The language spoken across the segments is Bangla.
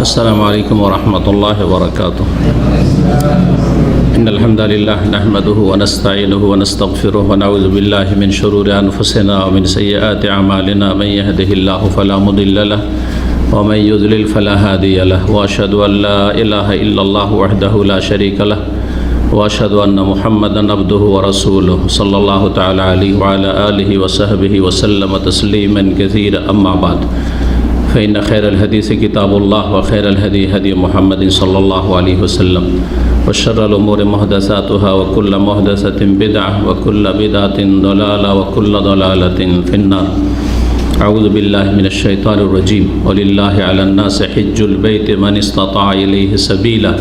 السلام عليكم ورحمة الله وبركاته. إن الحمد لله نحمده ونستعينه ونستغفره ونعوذ بالله من شرور أنفسنا ومن سيئات أعمالنا. من يهده الله فلا مضل له ومن يضلل فلا هادي له وأشهد أن لا إله إلا الله وحده لا شريك له وأشهد أن محمدا عبده ورسوله صلى الله تعالى عليه وعلى آله وصحبه وسلم تسليما كثيرا. أما بعد فإن خير الحديث كتاب الله وخير الهدي هدي محمد صلى الله عليه وسلم وشر الأمور محدثاتها وكل محدثة بدعة وكل بدعة ضلالة وكل ضلالة في النار. أعوذ بالله من الشيطان الرجيم. ولله على الناس حج البيت من استطاع إليه سبيلا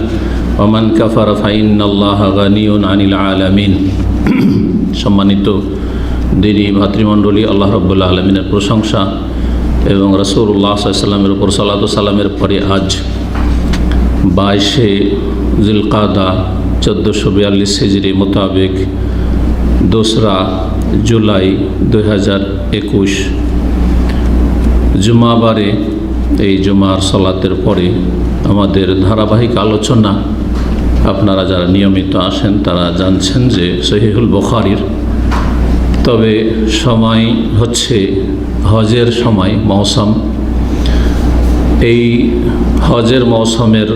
ومن كفر فإن الله غني عن العالمين. সম্মানিত দিনী ভাতৃমণ্ডলী, আল্লাহ রাব্বুল আলামিনের প্রশংসা এবং রাসূলুল্লাহ সাল্লাল্লাহু আলাইহি ওয়াসাল্লামের উপর সালাত ও সালামের পরে আজ 22শে জিলকাদা 1442 হিজরি মোতাবেক 2রা জুলাই 2021 জুমাবারে এই জুমার সালাতের পরে আমাদের ধারাবাহিক আলোচনা, আপনারা যারা নিয়মিত আসেন তারা জানছেন যে সহিহুল বুখারীর, তবে সময় হচ্ছে হজের সময়, মৌসুম। এই হজের মৌসুমের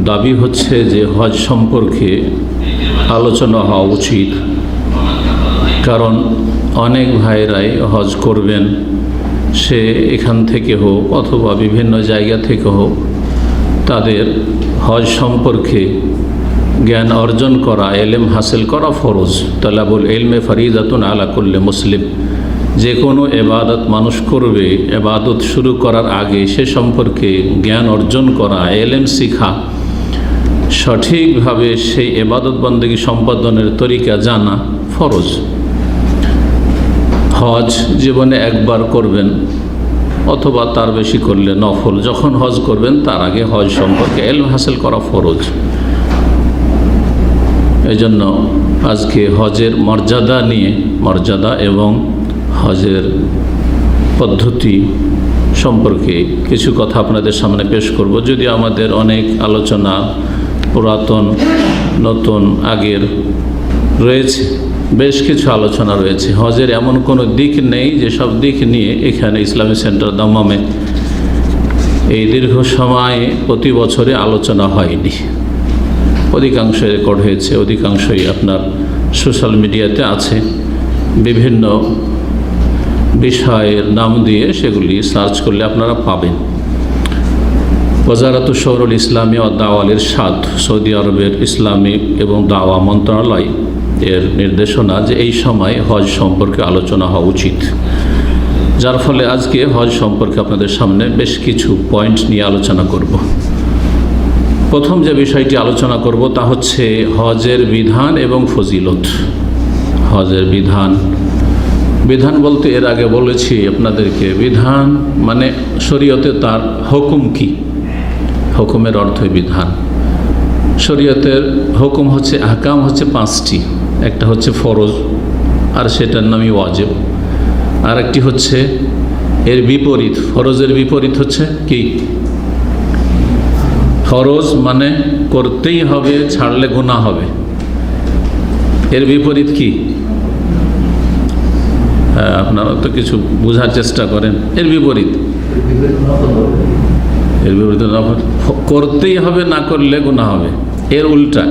দাবি হচ্ছে যে হজ সম্পর্কে আলোচনা হওয়া উচিত, কারণ অনেক ভাইরাই হজ করবেন, সে এখান থেকে হোক অথবা বিভিন্ন জায়গা থেকে হোক, তাদের হজ সম্পর্কে জ্ঞান অর্জন করা, এলেম হাসিল করা ফরজ। তালাবুল ইলমে ফরিজাতুন আলা কুল্লি মুসলিম। যে কোনো এবাদত মানুষ করবে, এবাদত শুরু করার আগে সে সম্পর্কে জ্ঞান অর্জন করা, এলেম শিখা, সঠিকভাবে সেই এবাদত বন্দেগী সম্পাদনের তরিকা জানা ফরজ। হজ জীবনে একবার করবেন অথবা তার বেশি করলে নফল। যখন হজ করবেন তার আগে হজ সম্পর্কে এলম হাসিল করা ফরজ। এই জন্য আজকে হজের মর্যাদা এবং হজের পদ্ধতি সম্পর্কে কিছু কথা আপনাদের সামনে পেশ করব। যদি আমাদের অনেক আলোচনা পুরাতন নতুন আগের রয়েছে, বেশ কিছু আলোচনা রয়েছে। হজের এমন কোনো দিক নেই যে সব দিক নিয়ে এখানে ইসলামী সেন্টার দাম্মামে এই দীর্ঘ সময়ে প্রতি বছরে আলোচনা হয়নি। অধিকাংশ রেকর্ড হয়েছে, অধিকাংশই আপনার সোশ্যাল মিডিয়াতে আছে। বিভিন্ন বিষয়ের নাম দিয়ে সেগুলি সার্চ করলে আপনারা পাবেন। ওয়াজারাতু শৌরুল ইসলামী ও দাওয়াল ইরশাদ, সৌদি আরবের ইসলামী এবং দাওয়া মন্ত্রণালয় এর নির্দেশনা যে এই সময় হজ সম্পর্কে আলোচনা হওয়া উচিত, যার ফলে আজকে হজ সম্পর্কে আপনাদের সামনে বেশ কিছু পয়েন্ট নিয়ে আলোচনা করব। প্রথম যে বিষয়টি আলোচনা করব তা হচ্ছে হজের বিধান এবং ফজিলত। হজের বিধান বলতে এর আগে বলেছি আপনাদেরকে, বিধান মানে শরীয়তে তার হুকুম কি, হুকুমের অর্থই বিধান। শরীয়তের হুকুম হচ্ছে, আহকাম হচ্ছে 5টি। একটা হচ্ছে ফরজ, আর সেটার নামই ওয়াজিব। আর একটি হচ্ছে এর বিপরীত, ফরজের বিপরীত হচ্ছে কি? ফরজ মানে করতেই হবে, ছাড়লে গুনাহ হবে। এর বিপরীত কি? হ্যাঁ, আপনারা তো কিছু বোঝার চেষ্টা করেন। এর বিপরীত করতেই হবে, না করলে গুনাহ হবে। এর উল্টা,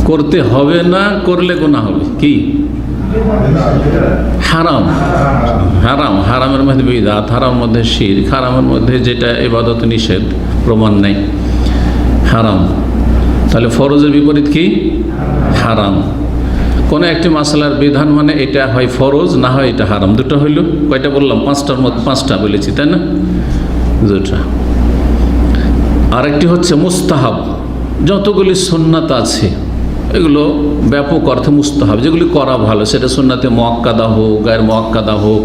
করতে হবে না, করলে গুনাহ হবে। কি? হারাম। হারামের মধ্যে বিদআত, হারামের মধ্যে শিরক, হারামের মধ্যে যেটা ইবাদত নিষেধ, প্রমাণ নেই, হারাম। তাহলে ফরজের বিপরীত কি? হারাম। কোনো একটি মাসালার বিধান মানে এটা হয় ফরজ, না হয় এটা হারাম। দুটো হইল, কয়টা বললাম? 5টার মধ্যে 5টা বলেছি, তাই না? দুটা। আরেকটি হচ্ছে মুস্তাহাব। যতগুলি সুন্নাত আছে এগুলো ব্যাপক অর্থে মুস্তাহাব, যেগুলি করা ভালো, সেটা সুন্নাতে মুআক্কাদা হোক, গায়ের মুআক্কাদা হোক,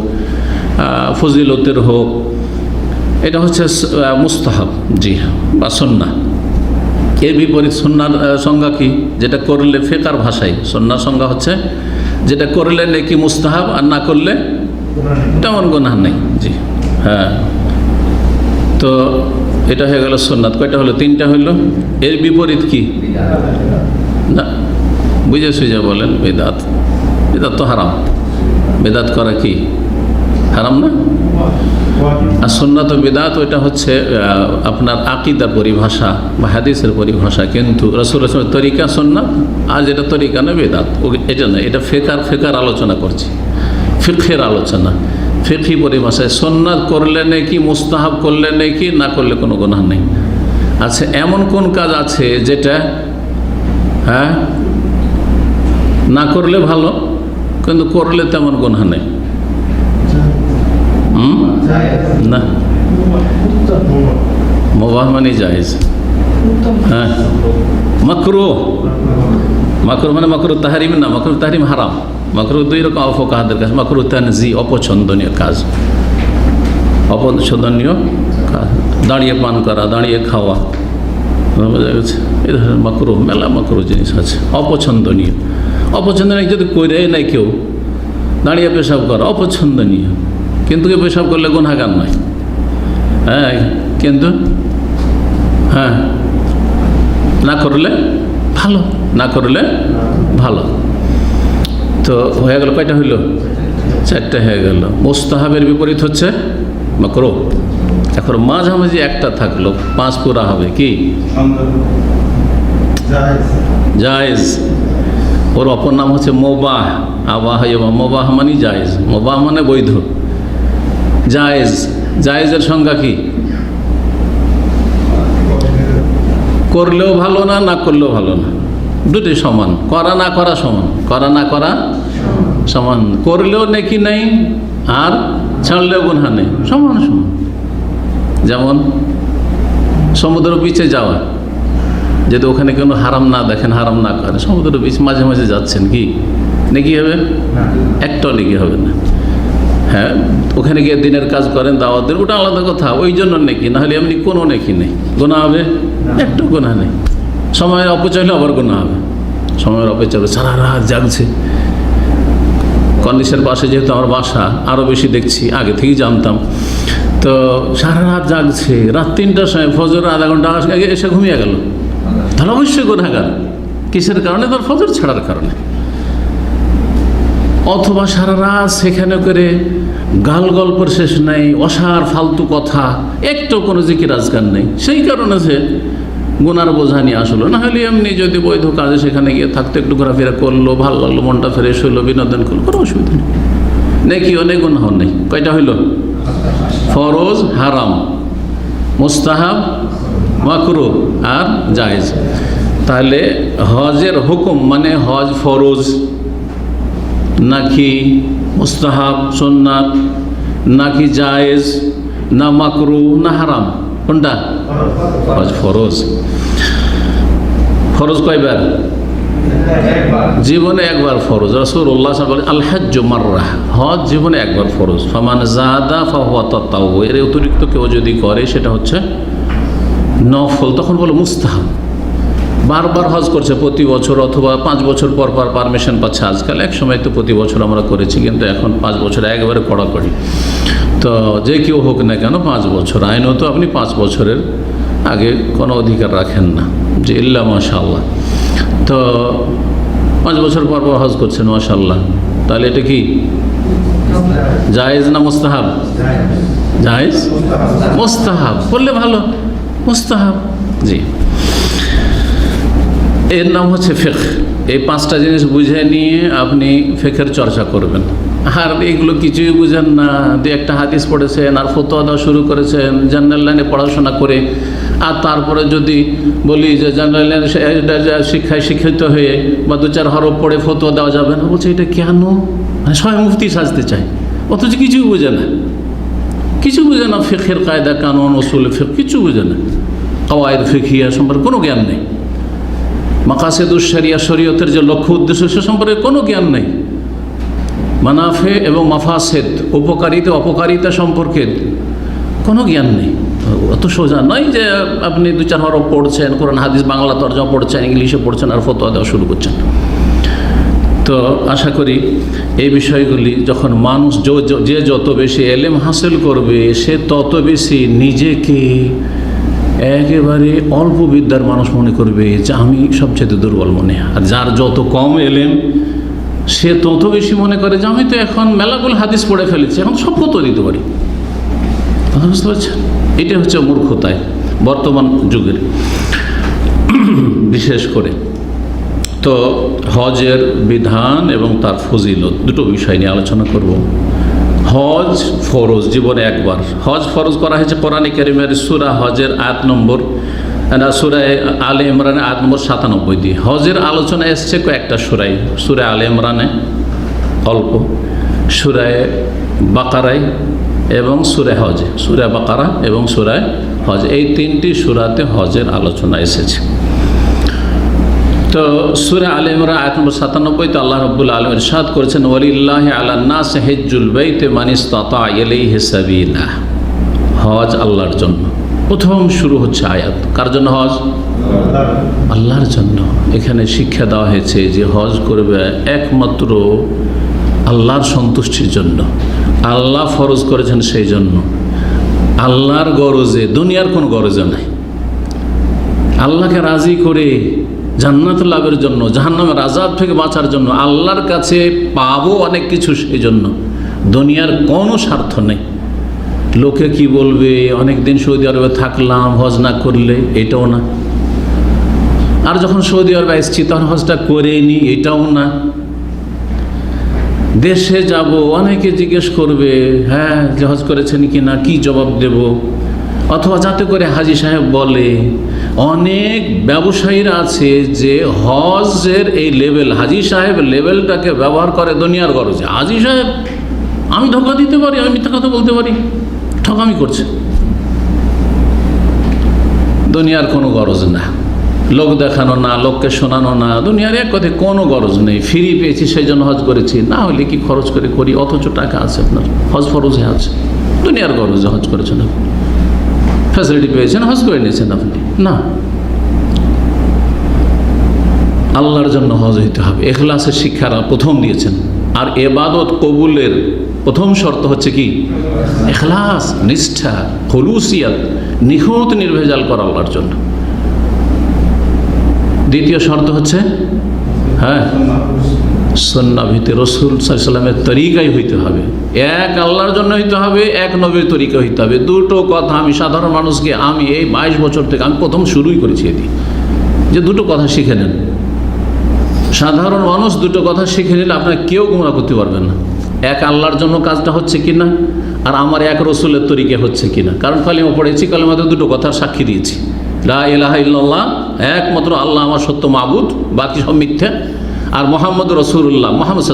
ফজিলতের হোক, এটা হচ্ছে মুস্তাহাব, জি, বা সুন্নাহ। এর বিপরীত সুন্নার সংজ্ঞা কি? যেটা করলে, ফিকহার ভাষায় সুন্নার সংজ্ঞা হচ্ছে যেটা করলে নেকি মুস্তাহাব, আর না করলে তেমন গুনাহ নেই। জি হ্যাঁ, তো এটা হয়ে গেল সুন্নাত। কয়টা হলো? 3টা হইল। এর বিপরীত কি? না, বুঝে সুঝে বলেন। বেদাত। বেদাত তো হারাম। বেদাত করা কি হারাম না? আর সুন্নাত ও বিদআত ওইটা হচ্ছে আপনার আকীদার পরিভাষা বা হাদিসের পরিভাষা, কিন্তু রাসূলের তরিকা সুন্নাত, আর যেটা তরিকা না বিদআত, এটা না। এটা ফিকহের আলোচনা করছি, ফিকহের আলোচনা, ফিকহি পরিভাষায়। সুন্নাত করলে নেকি, মুস্তাহাব করলে নেকি, না করলে কোনো গুনাহ নেই। আচ্ছা, এমন কোন কাজ আছে যেটা না করলে ভালো কিন্তু করলে তেমন গুনাহ নেই? না, মুবাহ মানে জায়েজ। হ্যাঁ, মাকরুহ। মাকরুহ মানে মাকরুহ তাহরিম না, মাকরুহ তাহরিম হারাম। মাকরুহ দুই রকম ফুকাহাদের কাছে। মাকরুহ তানজি, অপছন্দনীয় কাজ, অপছন্দনীয় কাজ। দাঁড়িয়ে পান করা, দাঁড়িয়ে খাওয়া, বোঝা গেছে? এই ধরনের মাকরুহ, মেলা মাকরুহ জিনিস আছে, অপছন্দনীয়। অপছন্দনীয় যদি করে নাই কেউ, দাঁড়িয়ে পেশাব করা অপছন্দনীয়, কিন্তু কেউ পেশাব করলে গুনাহগার নয়। হ্যাঁ, কিন্তু না করলে ভালো, না করলে ভালো। তো হয়ে গেল কয়টা হইল? 4টা হয়ে গেল। মুস্তাহাবের বিপরীত হচ্ছে মাকরুহ। এখন মাঝামাঝি একটা থাকলো, 5 পুরা হবে কি? জায়েজ। ওর অপর নাম হচ্ছে মুবাহ। মুবাহ মানে জায়েজ, মুবাহ মানে বৈধ। জায়েজ, জায়েজের সংজ্ঞা কি? করলেও ভালো না, না করলেও ভালো না, দুটি সমান। করা না করা সমান, করা না করা সমান। করলেও নেকি নেই, আর ছাড়লেও গুনাহ নেই, সমান সমান। যেমন সমুদ্র বিচে যাওয়া, যদি ওখানে কোনো হারাম না দেখেন, হারাম না করেন, সমুদ্র বিচ মাঝে মাঝে যাচ্ছেন, কি নেকি হবে? একটাও নেকি হবে না। হ্যাঁ, ওখানে গিয়ে দিনের কাজ করেন, দাওয়াত দেন, ওটা আলাদা কথা, ওই জন্য নেকি। না হলে এমনি কোনো নেকি নেই, গুনাহ হবে? একটু গুনাহ নেই। সময়ের অপচয় হলে আবার গুনাহ হবে। সময়ের অপচয় সারা রাত জাগছে। কন্ডিশনের পাশে যেহেতু আমার বাসা, আরও বেশি দেখছি, আগে থেকেই জানতাম। তো সারা রাত জাগছে, রাত 3টার সময় ফজর আধা ঘন্টা আগে এসে ঘুমিয়ে গেল, তাহলে অবশ্যই গুনাহগার। কিসের কারণে? তার ফজর ছাড়ার কারণে। অথবা সারা রাত সেখানে করে গাল গল্পের শেষ নেই, অসার ফালতু কথা, একটু কোনো জিকির আজকার নেই, সেই কারণে সে গুনার বোঝা নিয়ে আসলো। না হলে এমনি যদি বৈধ কাজে সেখানে গিয়ে থাকতো, একটু ঘোরাফেরা করলো, ভালো লাগলো, মনটা ফ্রেশ হইলো, বিনোদন করলো, কোনো অসুবিধা নেই। নেকিও নেই, গুনাহ নেই। কয়টা হইল? ফরজ, হারাম, মুস্তাহাব, মাকরুহ আর জায়েজ। তাহলে হজের হুকুম মানে হজ ফরজ নাকি মুস্তাহাব সুন্নাত, নাকি জায়েজ, না মাকরুহ, না হারাম? কোনটা? হজ ফরজ। ফরজ কয়বার? জীবনে একবার ফরজ। রাসূলুল্লাহ সাল্লাল্লাহু আলাইহি ওয়াসাল্লাম বলেন, আল হাজ্জু মাররা, হজ জীবনে একবার ফরজ। ফামান যাদা ফাহুয়া তাতাওয়্যু, এর অতিরিক্ত কেউ যদি করে সেটা হচ্ছে নফল, তখন বলে মুস্তাহাব। বারবার হজ করছে প্রতি বছর, অথবা 5 বছর পর পর পারমিশন পাচ্ছে আজকাল। এক সময় তো প্রতি বছর আমরা করেছি, কিন্তু এখন 5 বছর একবারে কড়াকড়ি। তো যে কেউ হোক না কেন 5 বছর, আইনত আপনি 5 বছরের আগে কোনো অধিকার রাখেন না, যে ইল্লা মাশাআল্লাহ। তো 5 বছর পর পর হজ করছেন, মাশাআল্লাহ। তাহলে এটা কি জায়েজ না মুস্তাহাব? জায়েজ, মুস্তাহাব। বললে ভালো, মুস্তাহাব। জি, এর নাম হচ্ছে ফিকহ। এই 5টা জিনিস বুঝে নিয়ে আপনি ফিকহের চর্চা করবেন। আর এগুলো কিছুই বুঝেন না, একটা হাদিস পড়েছেন আর ফতোয়া দেওয়া শুরু করেছেন জেনারেল লাইনে পড়াশোনা করে। আর তারপরে যদি বলি যে জেনারেল লাইনে শিক্ষায় শিক্ষিত হয়ে বা 2-4 হরফ পড়ে ফতোয়া দেওয়া যাবে না, বলছে এটা কেন? মানে সবাই মুফতি সাজতে চায়, অথচ কিছুই বুঝে না, কিছু বুঝে না। ফিকহের কায়দা কানুন, উসুল ফিকহ কিছু বুঝে না। কাওয়ায়েদ ফিকহিয়া সম্পর্কে কোনো জ্ঞান নেই। মাকাসিদুশ শরিয়া, শরীয়তের যে লক্ষ্য উদ্দেশ্য সে সম্পর্কে কোনো জ্ঞান নেই। মানাফে এবং মাফাসেদ, উপকারিতা অপকারিতা সম্পর্কে কোনো জ্ঞান নেই। অত সোজা নয় যে আপনি 2-4 হরফ পড়ছেন, কোরআন হাদিস বাংলা তরজমা পড়ছেন, ইংলিশে পড়ছেন আর ফতোয়া দেওয়া শুরু করছেন। তো আশা করি এই বিষয়গুলি যখন মানুষ যে যত বেশি এলেম হাসিল করবে, সে তত বেশি নিজেকে একেবারে অল্প বিদ্যার মানুষ মনে করবে যে আমি সবচেয়ে দুর্বল মনে, আর যার যত কম এলেম সে তত বেশি মনে করে যে আমি তো এখন মেলাগুলো হাদিস পড়ে ফেলেছি, এখন সব ফতোয়া দিতে পারি। কথা বুঝতে পারছেন? এটা হচ্ছে মূর্খতায় বর্তমান যুগের বিশেষ করে। তো হজের বিধান এবং তার ফজিলত দুটো বিষয় নিয়ে আলোচনা করব। হজ ফরজ, জীবনে একবার হজ ফরজ করা হয়েছে কোরআনে কারিমের সূরা হজের আয়াত নম্বর, সূরা আলে ইমরানে আয়াত নম্বর 97 দিয়ে। হজের আলোচনা এসছে কয়েকটা সূরায়, সূরা আলে ইমরানে অল্প, সূরা বাকারায় এবং সূরা হজে, সূরা বাকারা এবং সূরা হজ, এই তিনটি সূরাতে হজের আলোচনা এসেছে। তো সূরা আলে ইমরান আয়াত নম্বর 97 তে আল্লাহ রাব্বুল আলামিন ইরশাদ করেছেন, ওয়ালিল্লাহি আলান নাস হিজ্জুল বাইতি মান ইসতাতা ইলাইহি সাবিলা। হজ আল্লাহর জন্য। প্রথম শুরু হচ্ছে আয়াত কার জন্য? হজ আল্লাহর জন্য। এখানে শিক্ষা দেওয়া হয়েছে যে হজ করবে একমাত্র আল্লাহর সন্তুষ্টির জন্য, আল্লাহ ফরজ করেছেন সেই জন্য, আল্লাহর গরজে, দুনিয়ার কোনো গরজে নাই। আল্লাহকে রাজি করে জান্নাত লাভের জন্য, জাহান্নামের আযাব থেকে বাঁচার জন্য, আল্লাহর কাছে পাবো অনেক কিছু, সেই জন্য। দুনিয়ার কোনো স্বার্থ নেই। লোকে কি বলবে, অনেক দিন সৌদি আরবে থাকলাম হজ না করলে, এটাও না। আর যখন সৌদি আরবে এসেছি তখন হজটা করেই নি, এটাও না। দেশে যাব, অনেকে জিজ্ঞেস করবে হ্যাঁ যে হজ করেছেন কি না, কি জবাব দেব? অথবা যাতে করে হাজী সাহেব বলে, অনেক ব্যবসায়ীরা আছে যে হজের এই লেভেল, হাজী সাহেব লেভেলটাকে ব্যবহার করে দুনিয়ার গরজে। হাজী সাহেব আমি ধোঁকা দিতে পারি, আমি মিথ্যা কথা বলতে পারি, ঠকামি করছে। দুনিয়ার কোনো গরজ না, লোক দেখানো না, লোককে শোনানো না, দুনিয়ার এক কথায় কোনো গরজ নেই। ফ্রি পেয়েছি সেই জন্য হজ করেছি, না হলে কি খরচ করে করি, অথচ টাকা আছে আপনার, হজ ফরজে আছে। দুনিয়ার গরজে হজ করেছেন আপনি, ফ্যাসিলিটি পেয়েছেন, হজ করে নিয়েছেন আপনি, না। আল্লাহর জন্য হজ হইতে হবে। ইখলাসের শিক্ষারা প্রথম দিয়েছেন। আর ইবাদত কবুলের প্রথম শর্ত হচ্ছে কি? ইখলাস, নিষ্ঠা, খুলুসিয়াত, নিখুঁত নির্ভেজাল করা আল্লাহর জন্য। দ্বিতীয় শর্ত হচ্ছে সুন্নাহ ভিত্তিক, রাসূল সাল্লাল্লাহু আলাইহি ওয়াসাল্লামের তরিকায় হইতে হবে। এক আল্লাহর জন্য হইতে হবে, এক নবীর তরিকা হইতে হবে। দুটো কথা আমি সাধারণ মানুষকে, আমি এই 22 বছর থেকে আমি প্রথম শুরুই করেছি এটি, যে দুটো কথা শিখে নেন। সাধারণ মানুষ দুটো কথা শিখে নিলে আপনার কেউ গোমরাহ করতে পারবেন না। এক আল্লাহর জন্য কাজটা হচ্ছে কিনা, আর আমার এক রসুলের তরিকা হচ্ছে কিনা। কারণ কালিমা পড়েছি, কালিমাতে দুটো কথার সাক্ষী দিয়েছি, লা ইলাহা ইল্লাল্লাহ, একমাত্র আল্লাহ আমার সত্য মাবুদ, বাকি সব মিথ্যা। আর মোহাম্মদ রসুল্লাহ, মোহাম্মদ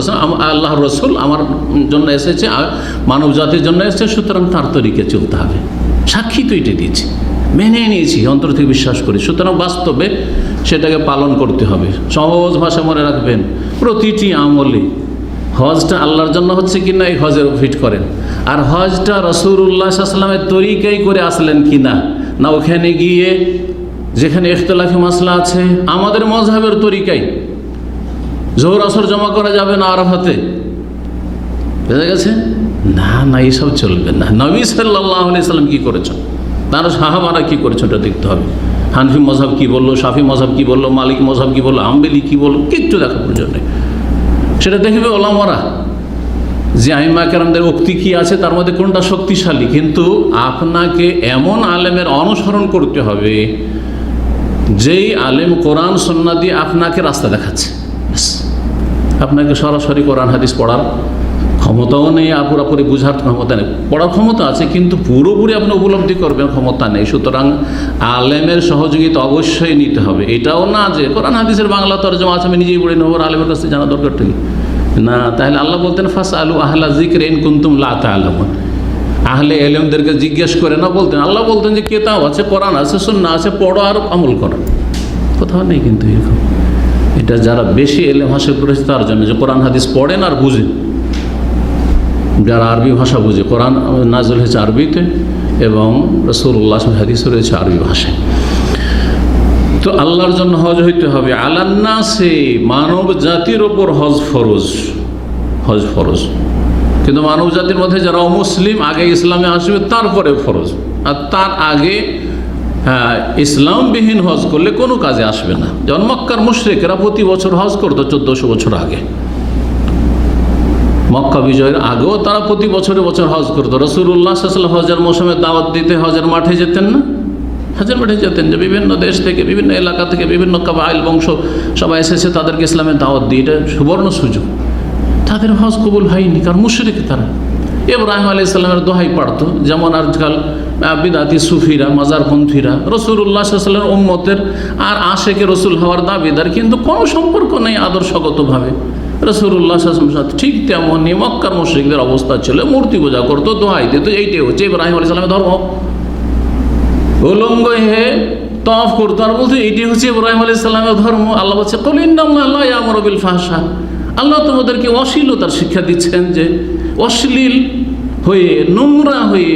আল্লাহর রসুল আমার জন্য এসেছে, মানব জাতির জন্য এসেছে, সুতরাং তার তরিকে চলতে হবে। সাক্ষী তো এটি দিয়েছি, মেনে নিয়েছি, অন্তর থেকে বিশ্বাস করি। সুতরাং বাস্তবে সেটাকে পালন করতে হবে। সহজ ভাষা মনে রাখবেন, প্রতিটি আমলে হজটা আল্লাহর জন্য হচ্ছে কি না, এই হজের ফিট করেন। আর হজটা রাসূলুল্লাহ সাল্লাল্লাহু আলাইহি ওয়াসাল্লামের তরিকাই করে আসলেন কি না, না ওখানে গিয়ে যেখানে ইখতিলাফি মাসলা আছে আমাদের মযহাবের তরিকায় জোহর আসর জমা করা যাবে না আরাফাতে, বুঝা গেছে? না না, এইসব চলবে না। নবী সাল্লাল্লাহু আলাইহি ওয়াসাল্লাম কী করেছেন, তার সাহাবারা কী করেছেন, ওটা দেখতে হবে। হানফি মযহাব কী বললো, শাফি মযহাব কী বললো, মালিক মযহাব কী বললো, হাম্বলি কী বললো, কিচ্ছু দেখার প্রয়োজন নেই। সেটা দেখবে ওলামারা যে আইম্মা কেরামদের উক্তি কী আছে, তার মধ্যে কোনটা শক্তিশালী। কিন্তু আপনাকে এমন আলেমের অনুসরণ করতে হবে যেই আলেম কোরআন সুন্নাহ দিয়ে আপনাকে রাস্তা দেখাচ্ছে। আপনাকে সরাসরি কোরআন হাদিস পড়ার ক্ষমতাও নেই, পুরোপুরি বোঝার ক্ষমতা নেই। পড়ার ক্ষমতা আছে কিন্তু পুরোপুরি আপনি উপলব্ধি করবেন ক্ষমতা নেই। সুতরাং আলেমের সহযোগিতা অবশ্যই নিতে হবে। এটাও না যে কোরআন হাদিসের বাংলা তরজমা আছে আমি নিজেই পড়ে নেব, আলেমের কাছে জানা দরকার নেই না। তাহলে আল্লাহ বলতেন ফাসআলু আহলা যিকরি ইন কুনতুম লা তা'লামুন, আহলে ইলমদেরকে জিজ্ঞেস করে না বলতেন। আল্লাহ বলতেন যে কিতাব আছে, কোরআন আছে, সুন্নাহ আছে, পড়ো আর আমল করো। কোথাও নেই কিন্তু এরকম। এটা যারা বেশি ইলম হাসিল করেছে তার জন্য, যে কোরআন হাদিস পড়েন আর বুঝেন। যারা আরবি ভাষা বুঝে, কোরআন নাযিল হয়েছে আরবিতে এবং রাসূলুল্লাহ হাদিস রয়েছে আরবি ভাষায়। তো আল্লাহর জন্য হজ হইতে হবে। আলান্নাসে, মানব জাতির ওপর হজ ফরজ, হজ ফরজ। কিন্তু মানব জাতির মধ্যে যারা অমুসলিম, আগে ইসলামে আসবে তারপরে ফরজ, আর তার আগে ইসলামবিহীন হজ করলে কোনো কাজে আসবে না। যেমন মক্কার মুশরিকরা প্রতি বছর হজ করতো 1400 বছর আগে, মক্কা বিজয়ের আগেও তারা প্রতি বছরে বছর হজ করতো। রাসূলুল্লাহ সাল্লাল্লাহু আলাইহি ওয়াসাল্লাম হজের মৌসুমে দাওয়াত দিতে হজের মাঠে যেতেন না? হজের মাঠে যেতেন, যে বিভিন্ন দেশ থেকে, বিভিন্ন এলাকা থেকে, বিভিন্ন কাবাইল বংশ সবাই এসেছে, তাদেরকে ইসলামের দাওয়াত দিয়ে, এটা সুবর্ণ সুযোগ। তাদের হজ কবুল হয়নি, কারণ মুশরিক তারা। ইব্রাহিম আলাইহিস সালামের দোহাই পড়তো, যেমন আজকাল বিদাতি সুফিরা, মাজারপন্থীরা রাসূলুল্লাহ সাল্লাল্লাহু আলাইহি ওয়াসাল্লামের উম্মতের আর আশেকে রসুল হওয়ার দাবিদার, কিন্তু কোনো সম্পর্ক নেই আদর্শগতভাবে রাসূলুল্লাহ সাল্লাল্লাহু আলাইহি ওয়াসাল্লাম। ঠিক তেমনই মক্কার মুশরিকদের অবস্থা ছিল, মূর্তি পূজা করতো, দোহাই দিত। এইটাই হচ্ছে ইব্রাহিম আলাইহিস সালামের ধর্ম। উলঙ্গ হয়ে তওয়াফ করতো আর বলতো এইটাই হচ্ছে ইব্রাহিম আলাইহিস সালামের ধর্ম। আল্লাহ বলছে, কুল ইন্নাল্লাহা লা ইয়া'মুরু বিল ফাহশা। আল্লাহ তোমাদেরকে অশ্লীলতার শিক্ষা দিচ্ছেন, যে অশ্লীল হয়ে, নোংরা হয়ে,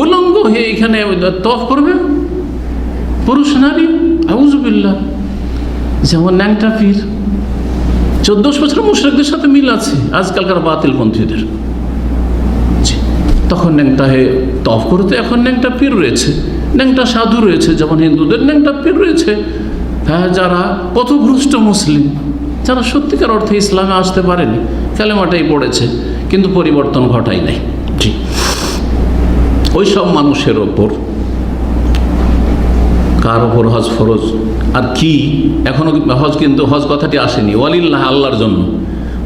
উলঙ্গ হয়ে এখানে তওয়াফ করবে পুরুষ নারী, আউযুবিল্লাহ। যেমন ন্যাংটা পীর, 1400 বছর মুশরিকদের সাথে মিল আছে আজকালকার বাতিলপন্থীদের। তখন ন্যাংটা হয়ে তওয়াফ করতে, এখন ন্যাংটা পীর রয়েছে, ন্যাংটা সাধু রয়েছে, যেমন হিন্দুদের ন্যাংটা পীর রয়েছে। যারা পথভ্রষ্ট মুসলিম, যারা সত্যিকার অর্থে ইসলামে আসতে পারেনি, কালেমাটাই পড়েছে কিন্তু পরিবর্তন ঘটায় নাই। জি, ওই সব মানুষের ওপর কার ওপর হজ ফরজ আর কি? এখনো হজ, কিন্তু হজ কথাটি আসেনি। ওয়ালিল্লাহ, আল্লাহর জন্য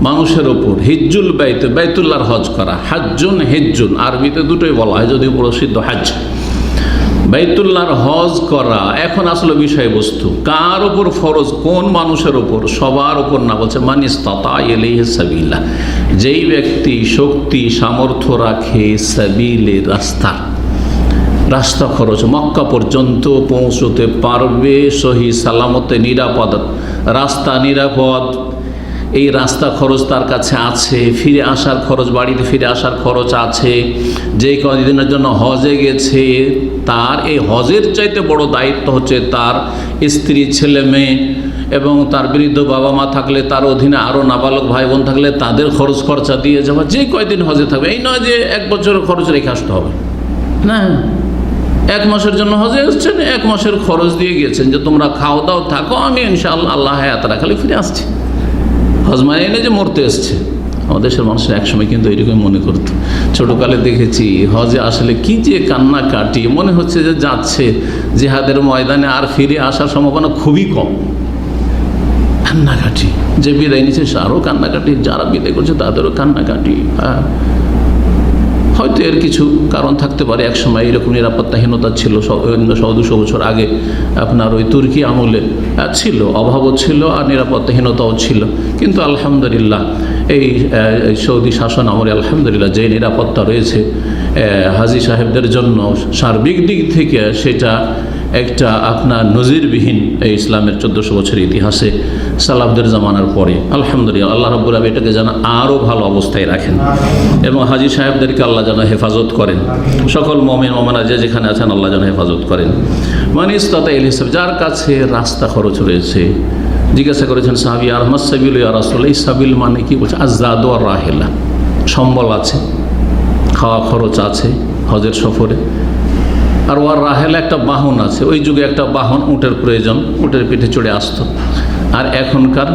মানুষের ওপর হিজ্জুল বাইত, বাইতুল্লাহর হজ করা। হাজ্জুন হিজ্জুন আরবিতে দুটোই বলা হয়, যদিও প্রসিদ্ধ হাজ। বাইতুল্লাহর হজ করা এখন আসলে বিষয়বস্তু কার ওপর ফরজ, কোন মানুষের ওপর? সবার ওপর না, বলছে মান ইসতাতা ইলাইহি সাবিলা, যেই ব্যক্তি শক্তি সামর্থ্য রাখে সাবিলে, রাস্তা খরচ, মক্কা পর্যন্ত পৌঁছতে পারবে সহি সালামতে, নিরাপদ রাস্তা, নিরাপদ এই রাস্তা খরচ তার কাছে আছে, ফিরে আসার খরচ, বাড়িতে ফিরে আসার খরচ আছে। যে কদিনের জন্য হজে গেছে, তার এই হজের চাইতে বড় দায়িত্ব হচ্ছে তার স্ত্রী, ছেলে মেয়ে এবং তার বৃদ্ধ বাবা মা থাকলে, তার অধীনে আরও নাবালক ভাই বোন থাকলে তাদের খরচ খরচা দিয়ে যাওয়া। যে কয়দিন হজে থাকবে, এই নয় যে 1 বছরের খরচ রেখে আসতে হবে না। 1 মাসের জন্য হজে এসছেন, 1 মাসের খরচ দিয়ে গিয়েছেন, যে তোমরা খাও দাও থাকো, আমি ইনশাআল্লাহ আল্লাহ হায়াত রাখালে ফিরে আসছি। হজ মানে এনে যে মরতে এসছে। আমাদের দেশের মানুষের একসময় কিন্তু এরকম মনে করতো। ছোটোকালে দেখেছি হজে আসলে কি যে কান্না কাটি, মনে হচ্ছে যে যাচ্ছে জিহাদের ময়দানে, আর ফিরে আসার সম্ভাবনা খুবই কম। কান্নাকাটি, যে বিদায় নিচ্ছে আরও কান্নাকাটি, যারা বিদায় করছে তাদেরও কান্নাকাটি। হয়তো এর কিছু কারণ থাকতে পারে। এক সময় এরকম নিরাপত্তাহীনতা ছিল 100-200 বছর আগে, আপনার ওই তুর্কি আমলে ছিল, অভাবও ছিল আর নিরাপত্তাহীনতাও ছিল। কিন্তু আলহামদুলিল্লাহ এই সৌদি শাসন আমলে আলহামদুলিল্লাহ যে নিরাপত্তা রয়েছে হাজী সাহেবদের জন্য সার্বিক দিক থেকে, সেটা একটা আপনার নজিরবিহীন এই ইসলামের 1400 বছরের ইতিহাসে সালাফদের জামানার পরে। আলহামদুলিল্লাহ, আল্লাহ রাব্বুল আলামিন এটাকে যেন আরও ভালো অবস্থায় রাখেন এবং হাজী সাহেবদেরকে আল্লাহ যেন হেফাজত করেন। সকল মুমিন মুমিনা যে যেখানে আছেন আল্লাহ যেন হেফাজত করেন। মানে ইসতাতা ইল হিসাব, যার কাছে রাস্তা খরচ রয়েছে। জিজ্ঞাসা করেছেন সাহাবী, আহমদ সাবিল ইয়া রাসূলুল্লাহ, এই সাবিল মানে কি? বলছে আযযাদু ওয়ার রাহিলা, সম্বল আছে, খাওয়া খরচ আছে হজের সফরে। আর ওয়ার রাহেলা, একটা বাহন আছে। ওই যুগে একটা বাহন, উটের প্রয়োজন, উটের পিঠে চড়ে আসতো। আর এখনকার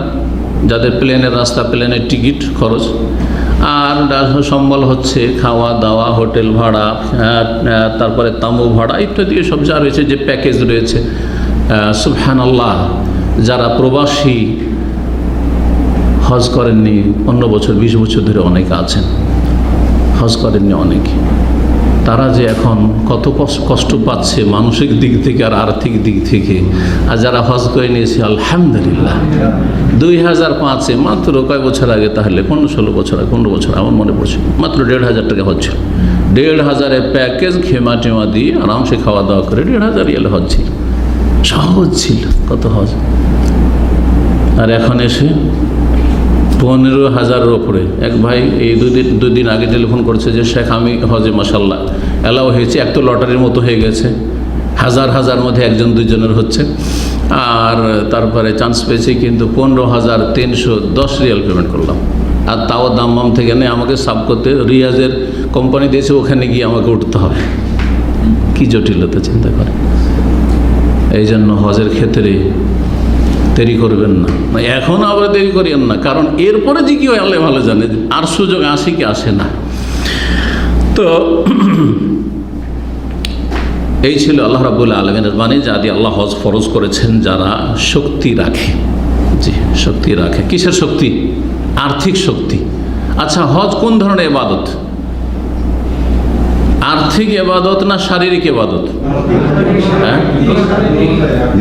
যাদের প্লেনের রাস্তা, প্লেনের টিকিট খরচ, আর সম্বল হচ্ছে খাওয়া দাওয়া, হোটেল ভাড়া, তারপরে তাঁবু ভাড়া ইত্যাদি সব যা রয়েছে, যে প্যাকেজ রয়েছে। সুবহানাল্লাহ, যারা প্রবাসী হজ করেননি 15 বছর 20 বছর ধরে অনেকে আছেন, হজ করেননি অনেকে, তারা যে এখন কত কষ্ট পাচ্ছে মানসিক দিক থেকে আর আর্থিক দিক থেকে। আর যারা হজ করে নিয়েছে আলহামদুলিল্লাহ, 2005-এ মাত্র কয় বছর আগে, তাহলে 15-16 বছর আগে, 15 বছর আমার মনে পড়ছে, মাত্র 1,500 টাকা হজ ছিল। 1,500-এ প্যাকেজ, খেমা টেমা দিয়ে আরামসে খাওয়া দাওয়া করে 1,500 রিয়ালে হজ ছিল। সহজ ছিল কত হজ। আর এখন এসে 15,000-এর ওপরে। এক ভাই এই দুই দিন আগে টেলিফোন করছে যে শেখ আমি হজে মাশাল্লাহ এলাও হয়েছে, এক তো লটারির মতো হয়ে গেছে, হাজার মধ্যে 1-2 জনের হচ্ছে। আর তারপরে চান্স পেয়েছি, কিন্তু 15,310 রিয়াল পেমেন্ট করলাম। আর তাও দাম্মাম থেকে নেই, আমাকে সাব করতে রিয়াজের কোম্পানি দিয়েছে, ওখানে গিয়ে আমাকে উঠতে হবে। কি জটিলতা চিন্তা করে। এই জন্য হজের ক্ষেত্রে দেরি করবেন না, এখন আবার দেরি করিয়েন না, কারণ এরপরে যে কি হয় আল্লাহ ভালো জানে, আর সুযোগ আসে কি আসে না। তো এই ছিল আল্লাহ রাব্বুল আলামিনের বাণী, যা দিয়ে আল্লাহ হজ ফরজ করেছেন যারা শক্তি রাখে। জি, শক্তি রাখে। কিসের শক্তি? আর্থিক শক্তি। আচ্ছা, হজ কোন ধরনের ইবাদত? আর্থিক ইবাদত না শারীরিক ইবাদত? হ্যাঁ,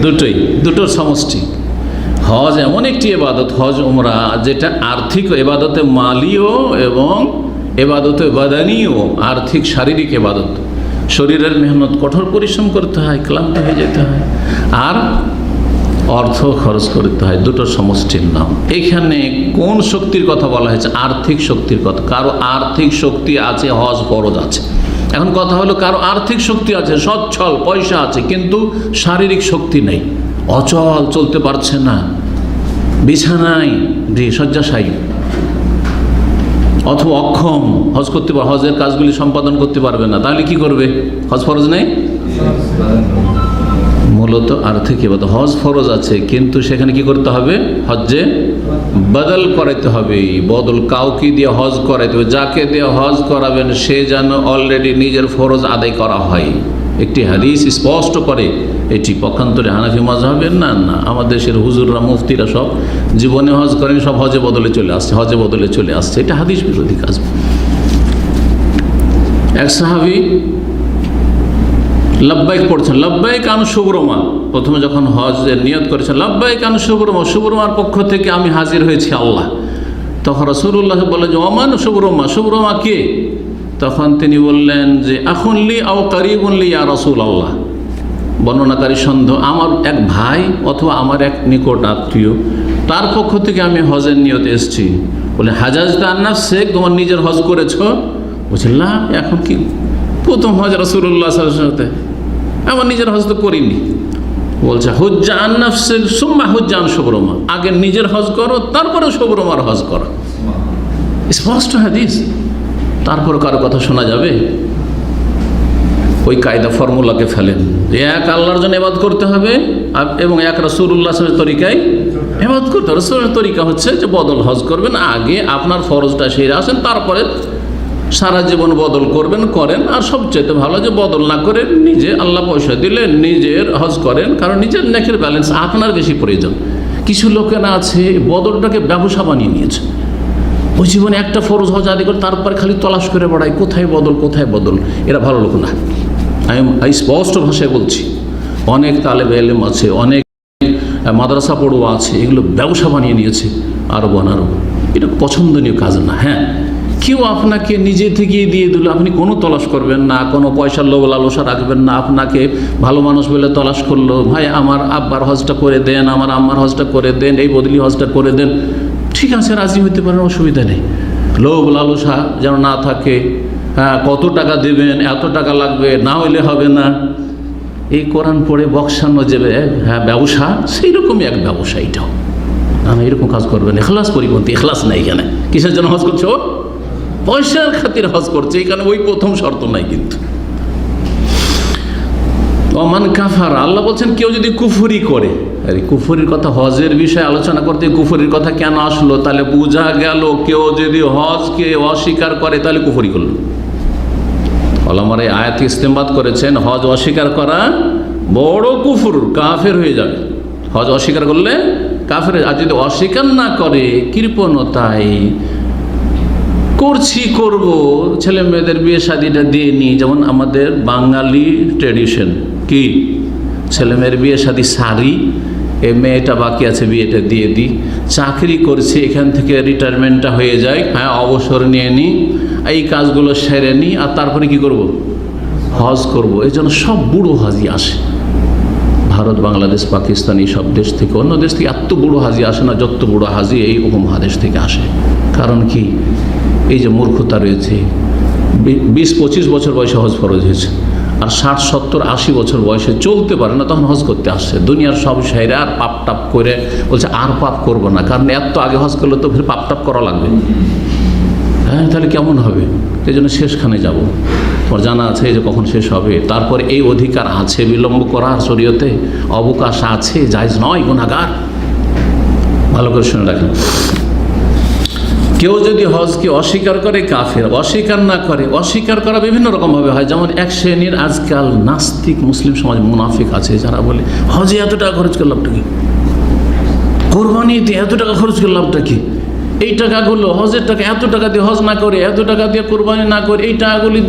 দুটোই, দুটোর সমষ্টি। হজ এমন একটি ইবাদত, হজ উমরা, যেটা আর্থিক ইবাদতে মালিও এবং ইবাদতে বাদানিও, আর্থিক শারীরিক ইবাদত। শরীরের মেহনত, কঠোর পরিশ্রম করতে হয়, ক্লান্ত হয়ে যেতে হয়, আর অর্থ খরচ করতে হয়, দুটোর সমষ্টির নাম। এখানে কোন শক্তির কথা বলা হয়েছে? আর্থিক শক্তির কথা। কারো আর্থিক শক্তি আছে, হজ ফরজ আছে। এখন কথা হলো, কারো আর্থিক শক্তি আছে, সচ্ছল পয়সা আছে, কিন্তু শারীরিক শক্তি নেই, অচল, চলতে পারছে না, বিছানায় শয্যাশায়ী, অথবা অক্ষম, হজ করতে পারে, হজের কাজগুলি সম্পাদন করতে পারবে না, তাহলে কি করবে? হজ ফরজ নেই। মূলত আর্থিক ইবাদত। হজ ফরজ আছে, কিন্তু সেখানে কি করতে হবে? হজ্জে বদল করাইতে হবে। বদল কাউকে দিয়ে হজ করাইতে হবে, যাকে দিয়ে হজ করাবেন সে যেন অলরেডি নিজের ফরজ আদায় করা হয়। একটি হাদিস স্পষ্ট করে এটি। পক্ষান্তরে হানাফি মাযহাবের না, আমাদের দেশের হুজুররা, মুফতিরা সব জীবনে হজ করেন, সব হজে বদলে চলে আসছে, হজে বদলে চলে আসছে। এটা হাদিস বিরোধী কাজ। এক সাহাবী লব্বাইক পড়ছেন, লব্বাইক আন শুবরমা, প্রথমে যখন হজের নিয়ত করেছেন, লব্বাইক আন শুবরমা, শুবরমার পক্ষ থেকে আমি হাজির হয়েছি আল্লাহ। তখন রাসূলুল্লাহ বললেন যে ওমান শুবরমা, শুবরমা কে? তখন তিনি বললেন যে আখুন লি আও কারিবুন লি ইয়া রাসূলুল্লাহ। বর্ণনাকারী সন্দেহ, আমার এক ভাই অথবা আমার এক নিকট আত্মীয়, তার পক্ষ থেকে আমি হজের নিয়তে এসেছি। বলে হাজাজতা আন নাফসিক, তোমার নিজের হজ করেছ? বলছে না, এখন কি প্রথম হজ রাসূলুল্লাহ সাল্লাল্লাহু আলাইহি ওয়াসাল্লাম, আমার নিজের হজ তো করিনি। বলছে হুজ্জা আন নাফসিক সুম্মা হুজ্জা আন শুবরমা, আগে নিজের হজ করো, তারপরে শুবরমার হজ করো। স্পষ্ট হাদিস। তারপর কারো কথা শোনা যাবে? ওই কায়দা ফর্মুলাকে ফেলেন, এক আল্লাহর জন্য ইবাদত করতে হবে এবং এক রাসূলুল্লাহ সাল্লাল্লাহু আলাইহি ওয়াসাল্লামের তরিকায় ইবাদত করতে হবে। রাসূলের তরিকা হচ্ছে যে বদল হজ করবেন, আগে আপনার ফরজটা সেরে আসেন, তারপরে সারা জীবন বদল করবেন, করেন। আর সবচেয়ে ভালো যে বদল না করে নিজে, আল্লাহ পয়সা দিলে নিজের হজ করেন, কারণ নিজের নেকের ব্যালেন্স আপনার বেশি প্রয়োজন। কিছু লোকেরা আছে বদলটাকে ব্যবসা বানিয়ে নিয়েছে, ওই জীবনে একটা ফরজ হজ আদি করে তারপরে খালি তলাশ করে বেড়ায় কোথায় বদল, কোথায় বদল। এরা ভালো লোক না, আমি স্পষ্ট ভাষায় বলছি। অনেক তালেবে ইলম আছে, অনেক মাদ্রাসা পড়ুয়া আছে, এগুলো ব্যবসা বানিয়ে নিয়েছে আরব অনারব। এটা পছন্দনীয় কাজ না। হ্যাঁ, কেউ আপনাকে নিজে থেকেই দিয়ে দিল, আপনি কোনো তলাশ করবেন না, কোনো পয়সার লোভ লালসা রাখবেন না। আপনাকে ভালো মানুষ বলে তলাশ করলো, ভাই আমার আব্বার হজটা করে দেন, আমার আম্মার হজটা করে দেন, এই বদলি হজটা করে দেন, ঠিক আছে, রাজি হইতে পারেন, অসুবিধা নেই। লোভ লালসা যেন না থাকে। হ্যাঁ, কত টাকা দেবেন, এত টাকা লাগবে, না হইলে হবে না। এই কোরআন পড়ে বক্সানো যাবে, হ্যাঁ ব্যবসা, সেই রকমই এক ব্যবসা এটাও। আমি এরকম কাজ করবেন, এখলাস পরিপন্থী, এখলাস নাই এখানে। কিসের জন্য হজ করছো? পয়সার খাতির হজ করছে, এখানে ওই প্রথম শর্ত নাই। কিন্তু ওমান কাফার, আল্লাহ বলছেন কেউ যদি কুফরি করে। আরে কুফরির কথা হজের বিষয়ে আলোচনা করতে কুফরির কথা কেন আসলো? তাহলে বোঝা গেল কেউ যদি হজকে অস্বীকার করে তাহলে কুফরি করল। ওলামারা এই আয়াত ইস্তেমবাদ করেছেন, হজ অস্বীকার করা বড় কুফর, কাফের হয়ে যাবে। হজ অস্বীকার করলে কাফের। আর যদি অস্বীকার না করে কৃপণতায় করছি, করব, ছেলে মেয়েদের বিয়ে শাদিটা দিয়ে নিই, যেমন আমাদের বাঙালি ট্র্যাডিশন কি, ছেলে মেয়ের বিয়ে শাদি সারি, এ মেয়েটা বাকি আছে বিয়েটা দিয়ে দিই, চাকরি করছি এখান থেকে রিটায়ারমেন্টটা হয়ে যায়, হ্যাঁ অবসর নিয়ে নিই, এই কাজগুলো সেরে নিই, আর তারপরে কি করব? হজ করব। এই জন্য সব বুড়ো হাজি আসে, ভারত, বাংলাদেশ, পাকিস্তান, এই সব দেশ থেকে, অন্য দেশ থেকে এত বুড়ো হাজি আসে না, যত বুড়ো হাজি এই উপমহাদেশ থেকে আসে। কারণ কি? এই যে মূর্খতা রয়েছে, 20-25 বছর বয়সে হজ ফরজ হয়েছে, আর 60-70-80 বছর বয়সে চলতে পারে না, তখন হজ করতে আসছে। দুনিয়ার সব সাইরে আর পাপ টাপ করে বলছে আর পাপ করবো না, কারণ এত আগে হজ করলে তো ফের পাপ টাপ করা লাগবে। হ্যাঁ, তাহলে কেমন হবে? এই জন্য শেষখানে যাব। তোমার জানা আছে যে কখন শেষ হবে। তারপর এই অধিকার আছে বিলম্ব করার, শরীয়তে অবকাশ আছে, জায়েজ নয়, গুনাহগার। ভালো করে শুনে রাখেন, কেউ যদি হজকে অস্বীকার করে কাফের, অস্বীকার না করে, অস্বীকার করা বিভিন্ন রকমভাবে হয়। যেমন এক শ্রেণীর আজকাল নাস্তিক মুসলিম সমাজ মুনাফিক আছে, যারা বলে হজে এত টাকা খরচ করে লাভটা কি, কোরবানিতে এত টাকা খরচ করে লাভটা কি, এই টাকাগুলো হজের টাকা, এত টাকা দিয়ে হজ না করে, এত টাকা দিয়ে কোরবানি না করে, এই টাকাগুলি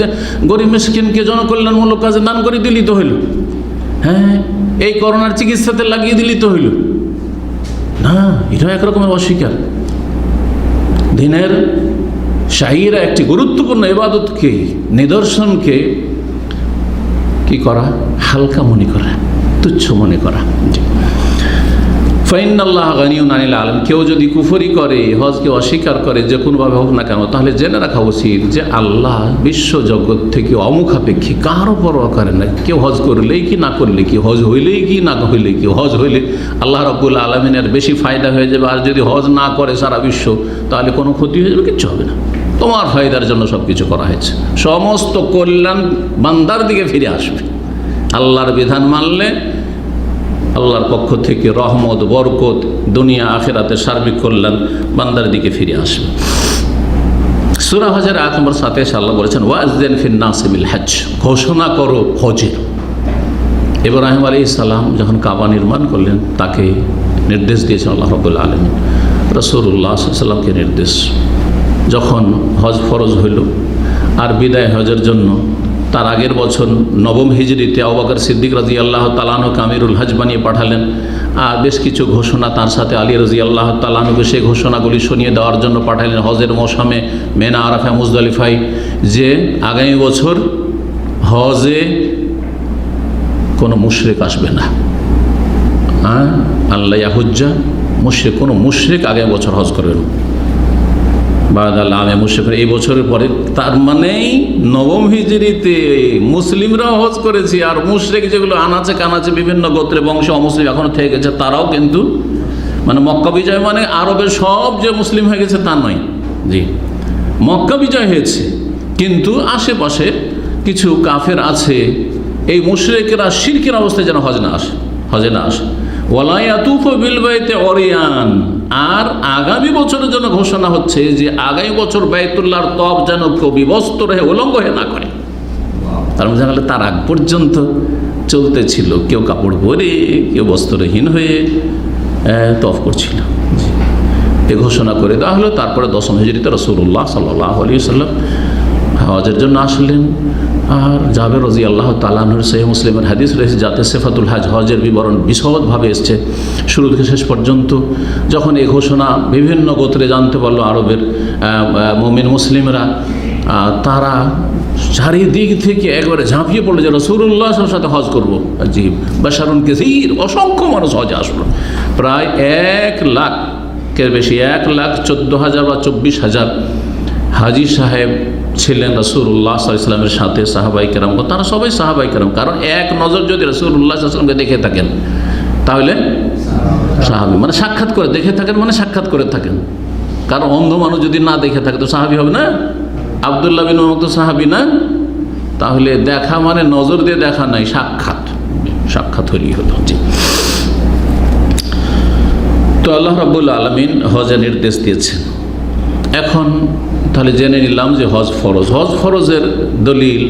গরিব মিসকিনকে জনকল্যাণমূলক কাজে দান করে দিলি তো হইল। হ্যাঁ, এই করোনার চিকিৎসাতে লাগিয়ে দিলি তো হইল না। এটা একরকমের অস্বীকার। দিনের শাহিরা একটি গুরুত্বপূর্ণ ইবাদতকে, নিদর্শনকে কি করা, হালকা মনে করা, তুচ্ছ মনে করা। ফাইনাল্লাহ গানিউন আনিল আলামিন। কেউ যদি কুফরি করে, হজকে অস্বীকার করে, যে কোনোভাবে হোক না কেন, তাহলে জেনে রাখা উচিত যে আল্লাহ বিশ্বজগৎ থেকে অমুখাপেক্ষী, কারো পরোয়া করে না। কেউ হজ করলেই কি না করলে কি, হজ হইলেই কি না হইলে কি, হজ হইলে আল্লাহ রাব্বুল আলামিনের বেশি ফায়দা হয়ে যাবে। আর যদি হজ না করে সারা বিশ্ব, তাহলে কোনো ক্ষতি হয়ে যাবে, কিচ্ছু হবে না। তোমার ফায়দার জন্য সব কিছু করা হয়েছে। সমস্ত কল্যাণ বান্দার দিকে ফিরে আসবে। আল্লাহর বিধান মানলে আল্লাহর পক্ষ থেকে রহমত, বরকত, দুনিয়া আখিরাতের সার্বিক কল্যাণ বান্দার দিকে ফিরে আসবে। সূরা হজের আয়াত নম্বর 27 আল্লাহ বলেছেন, ওয়াযযিন ফিন নাসি বিল হজ, ঘোষণা করো হজের। ইব্রাহিম আলাইহিস সালাম যখন কাবা নির্মাণ করলেন, তাকে নির্দেশ দিয়েছেন আল্লাহ রাব্বুল আলামিন, রাসূলুল্লাহ সাল্লাল্লাহু আলাইহি ওয়াসাল্লামকে নির্দেশ। যখন হজ ফরজ হইল আর বিদায় হজের জন্য তার আগের বছর নবম হিজরিতে আবু বকর সিদ্দিক রাদিয়াল্লাহু তাআলা আনহুকে আমিরুল হজ বানিয়ে পাঠালেন। আর বেশ কিছু ঘোষণা তার সাথে আলী রাদিয়াল্লাহু তাআলা আনহুকে সেই ঘোষণাগুলি শুনিয়ে দেওয়ার জন্য পাঠালেন হজের মৌসুমে মেনা, আরাফা, মুজদালিফায়, যে আগামী বছর হজে কোনো মুশরিক আসবে না। হ্যাঁ, আল্লাহ ইয়াহুজ্জা মুশরিক, কোনো মুশরিক আগামী বছর হজ করবেন বাদাল্লাহ মুশরিক। এই বছরের পরে, তার মানেই নবম হিজরিতে মুসলিমরাও হজ করেছে, আর মুশরিক যেগুলো আনাচে কানাচে বিভিন্ন গোত্রে বংশ অমুসলিম এখনো থেকে গেছে, তারাও কিন্তু, মানে মক্কা বিজয় মানে আরবের সব যে মুসলিম হয়ে গেছে তা নয়। জি, মক্কা বিজয় হয়েছে, কিন্তু আশেপাশে কিছু কাফের আছে, এই মুশরিকরা শিরকের অবস্থায় যেন হজে না আসে। ওয়ালা ইয়াতুফু বিল বাইতি ওরিয়ান। আর আগামী বছরের জন্য ঘোষণা হচ্ছে যে আগামী বছর বাইতুল্লাহর তওয়াফ যেন কেউ বিবস্ত্র হয়ে উলঙ্গ হয়ে না করে। তার মধ্যে জানালে তার আগ পর্যন্ত চলতে ছিল, কেউ কাপড় পরে, কেউ বস্ত্রহীন হয়ে তওয়াফ করছিল। এ ঘোষণা করে দেওয়া হলো। তারপরে 10ম হিজরিতে রাসূলুল্লাহ সাল্লাল্লাহু আলাইহি ওয়াসাল্লাম হজের জন্য আসলেন। আর জাবের রাদিয়াল্লাহু তাআলা আনহুর সহিহ মুসলিমের হাদিস রয়েছে, যাতে সিফাতুল হজ, হজের বিবরণ বিশদভাবে এসছে শুরু থেকে শেষ পর্যন্ত। যখন এই ঘোষণা বিভিন্ন গোত্রে জানতে পারলো আরবের মুমিন মুসলিমরা, তারা চারিদিক থেকে একবারে ঝাঁপিয়ে পড়লো যে রাসূলুল্লাহ সাল্লাল্লাহু আলাইহি ওয়াসাল্লামের সাথে হজ করবো। জি, বাশারুন কাসীর, অসংখ্য মানুষ হজে আসলো। প্রায় 1 লাখের বেশি, 1,14,000 বা 24,000 হাজি সাহেব ছিলেন রাসূলুল্লাহ সাল্লাল্লাহু আলাইহি ওয়াসাল্লামের সাথে। সাহাবায়ে কেরাম, তারা সবাই সাহাবায়ে কেরাম। কারণ এক নজর যদি রাসূলুল্লাহ সাল্লাল্লাহু আলাইহি ওয়াসাল্লামকে দেখে থাকেন, তাহলে সাহাবী, মানে সাক্ষাৎ করে দেখে থাকেন, মানে সাক্ষাৎ করে থাকেন। কারণ অন্ধ মানুষ যদি না দেখে থাকে তো সাহাবী হবে না। আব্দুল্লাহ বিন উমর তো সাহাবী না। তাহলে দেখা মানে নজর দিয়ে দেখা নাই, সাক্ষাৎ হলেই হলো। জি, তো আল্লাহ রাব্বুল আলামিন হজের নির্দেশ দিয়েছেন। এখন তাহলে জেনে নিলাম যে হজ ফরজ। হজ ফরজের দলিল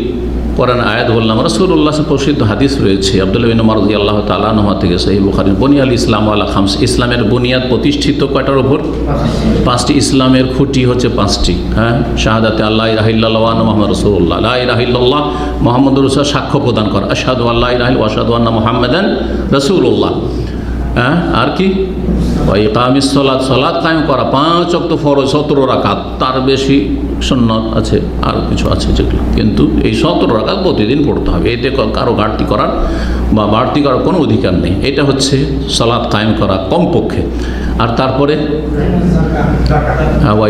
কোরআন আয়াত বললাম, রাসূলুল্লাহ প্রসিদ্ধ হাদিস রয়েছে আব্দুল্লাহ বিন উমর রাদিয়াল্লাহু তাআলা আনহু থেকে, সহিহ বুখারী, বুনিয়াল ইসলাম আলা খামস। ইসলামের বুনিয়াদ প্রতিষ্ঠিত কয়টার উপর? 5টি। ইসলামের খুঁটি হচ্ছে 5টি। হ্যাঁ, শাহাদাতে আল্লা ইলাহা ইল্লাল্লাহ ওয়া আন্না মুহাম্মাদুর রাসূলুল্লাহ, লা ইলাহা ইল্লাল্লাহ মুহাম্মাদুর রাসূলুল্লাহ, সাক্ষ্য প্রদান করা, আশহাদু আল্লা ইলাহা ইল্লাল্লাহ ওয়া আশহাদু আন্না মুহাম্মাদান রাসূলুল্লাহ। হ্যাঁ, আর কি? ইকামিস সালাত, সালাত কায়েম করা, 5 ওয়াক্ত ফরজ, 17 রাকাত, তার বেশি সুন্নত আছে, আর কিছু আছে যেগুলো, কিন্তু এই 17 রাকাত প্রতিদিন পড়তে হবে। এতে কারো ঘাটতি করার বা বাড়তি করার কোনো অধিকার নেই। এটা হচ্ছে সালাত কায়েম করা কমপক্ষে। আর তারপরে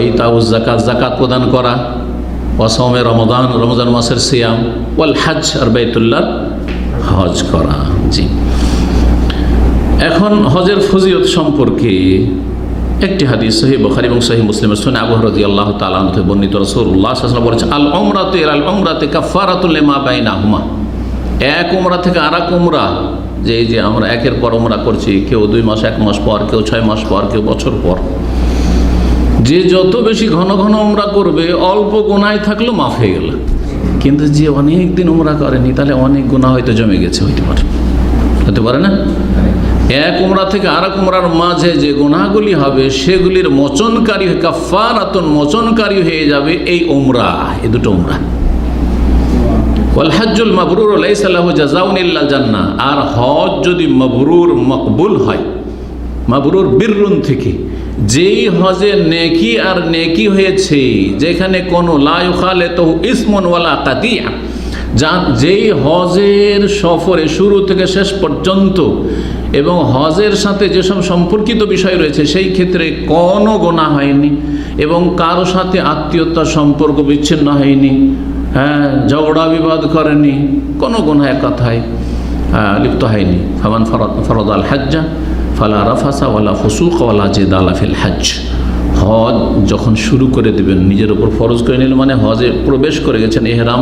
ইতাউজ যাকাত, যাকাত প্রদান করা, ওয়াসৌমে রমজান, রমজান মাসের সিয়াম, ওয়াল হজ, আর বাইতুল্লাহর হজ করা। জি, এখন হজের ফজিলত সম্পর্কে একটি হাদিস সহিহ বুখারী এবং সহিহ মুসলিমের শুনে আবু হুরায়রা রাদিয়াল্লাহু তাআলা আনহু থেকে বর্ণিত, রাসূলুল্লাহ সাল্লাল্লাহু আলাইহি ওয়াসাল্লাম বলেছেন, আল উমরাতু ইলাল উমরাতি কাফারাতুল লিমা বাইনাহুমা। এক উমরা থেকে আরেক উমরা, যে আমরা একের পর উমরা করছি, কেউ 2 মাস 1 মাস পর, কেউ 6 মাস পর, কেউ বছর পর, যে যত বেশি ঘন ঘন উমরা করবে অল্প গুনাহ থাকলেও মাফ হয়ে গেল। কিন্তু যে অনেক দিন উমরা করেনি তাহলে অনেক গুনাহ হয়তো জমে গেছে, হতে পারে না? এক উমরা থেকে আরেক উমরার মাঝে যে গুনাহগুলি হবে সেগুলির মোচনকারী, কাফারাতুন মোচনকারী হয়ে যাবে এই উমরা, এই দুটো উমরা। ওয়াল হজ্জুল মাবরুর লাইসা লাহু জাযাউন ইল্লাল জান্নাহ। আর হজ যদি মাবরুর মকবুল হয়, মাবরুর বিররুন থেকে, যেই হজে নেকি আর নেকি হয়েছে, যেখানে কোনো লা ইউখালিতুহু ইসমুন ওয়ালা কাতিয়া, যেই হজের সফরে শুরু থেকে শেষ পর্যন্ত এবং হজের সাথে যেসব সম্পর্কিত বিষয় রয়েছে সেই ক্ষেত্রে কোনো গুনাহ হয়নি এবং কারো সাথে আত্মীয়তার সম্পর্ক বিচ্ছিন্ন হয়নি, ঝগড়া বিবাদ করেনি, কোনো গুনাহ এক কথায় লিপ্ত হয়নি। ফামান ফারাদাল হজ্জা ফালা রাফাসা ওয়ালা ফুসুক ওয়ালা জিদালা ফিল হজ্জ। হজ যখন শুরু করে দেবেন, নিজের উপর ফরজ করে নিলেন, মানে হজে প্রবেশ করে গেছেন, ইহরাম